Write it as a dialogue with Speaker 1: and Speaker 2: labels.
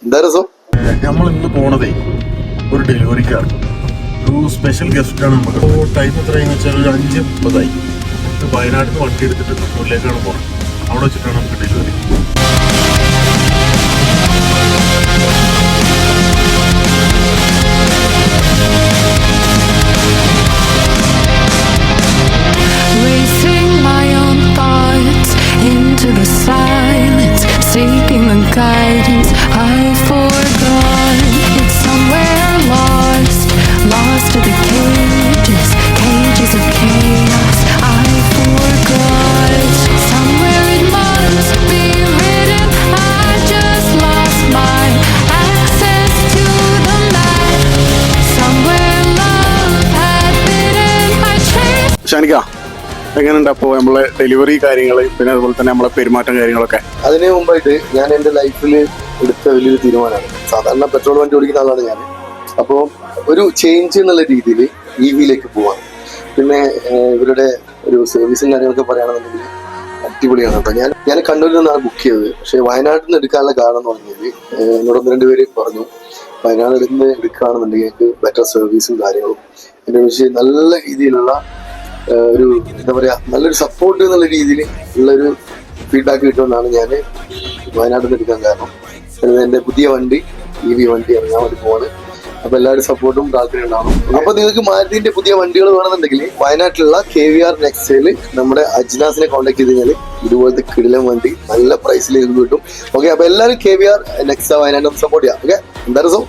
Speaker 1: എന്താ രസം?
Speaker 2: നമ്മൾ ഇന്ന് പോണതേ ഒരു ഡെലിവറിക്കാണ്. ഒരു സ്പെഷ്യൽ ഗസ്റ്റാണ് നമുക്ക്. ടൈം എത്രയെന്ന് വെച്ചാൽ ഒരു 5:30. വയനാട്ടിൽ നിന്ന് വണ്ടി എടുത്തിട്ട് കണ്ണൂരിലേക്കാണ് പോകുന്നത്. അവിടെ വെച്ചിട്ടാണ് നമുക്ക് delivery.
Speaker 3: Into the silence, seeking the guidance I forgot. It's somewhere lost, lost to the cages, cages of chaos. I forgot. Somewhere it must be written. I just lost my access to the map. Somewhere love had bidden. I chased.
Speaker 2: ഷാനിക്ക, എങ്ങനെയുണ്ട് അപ്പോൾ നമ്മളെ delivery കാര്യങ്ങൾ, പിന്നെ അതുപോലെ തന്നെ നമ്മളെ പെരുമാറ്റം കാര്യങ്ങളൊക്കെ?
Speaker 1: അതിന് മുമ്പായിട്ട് ഞാൻ എൻ്റെ ലൈഫിൽ എടുത്ത വലിയൊരു തീരുമാനമാണ്. സാധാരണ പെട്രോൾ വണ്ടി ഓടിക്കുന്ന ആളാണ് ഞാൻ. അപ്പോൾ ഒരു ചേഞ്ച് എന്നുള്ള രീതിയിൽ EV-യിലേക്ക് പോവാണ്. പിന്നെ ഇവരുടെ ഒരു സർവീസും കാര്യങ്ങളൊക്കെ പറയുകയാണെന്നുണ്ടെങ്കിൽ അടിപൊളിയാണ് കേട്ടോ. ഞാൻ കണ്ണൂരിൽ നിന്നാണ് ബുക്ക് ചെയ്തത്. പക്ഷേ വയനാട്ടിൽ നിന്ന് എടുക്കാനുള്ള കാരണം എന്ന് പറഞ്ഞത് എന്നോട് 1-2 പേര് പറഞ്ഞു, വയനാട്ടിൽ നിന്ന് എടുക്കുകയാണെന്നുണ്ടെങ്കിൽ എനിക്ക് ബെറ്റർ സർവീസും കാര്യങ്ങളും എൻ്റെ വിഷയം നല്ല രീതിയിലുള്ള ഒരു എന്താ പറയുക, നല്ലൊരു സപ്പോർട്ട് എന്നുള്ള രീതിയിൽ ഉള്ളൊരു ഫീഡ്ബാക്ക് കിട്ടുമെന്നാണ് ഞാൻ വയനാട്ടിൽ നിന്ന് എടുക്കാൻ കാരണം. എൻ്റെ പുതിയ വണ്ടി EV വണ്ടി ഇറങ്ങാൻ വേണ്ടി പോവാണ്. അപ്പോൾ എല്ലാവരും സപ്പോർട്ടും താല്പര്യം ഉണ്ടാവണം. അപ്പോൾ നിങ്ങൾക്ക് മാരുതിൻ്റെ പുതിയ വണ്ടികൾ വേണമെന്നുണ്ടെങ്കിൽ വയനാട്ടിലുള്ള KVR നെക്സയിൽ നമ്മുടെ അജ്നാസിനെ കോൺടാക്ട് ചെയ്ത് കഴിഞ്ഞാൽ ഇതുപോലത്തെ കിടിലൻ വണ്ടി നല്ല പ്രൈസിൽ കിട്ടും. ഓക്കെ, അപ്പോൾ എല്ലാവരും KVR നെക്സ വയനാട്ടിൽ സപ്പോർട്ട് ചെയ്യാം. ഓക്കെ, എന്താ രസം?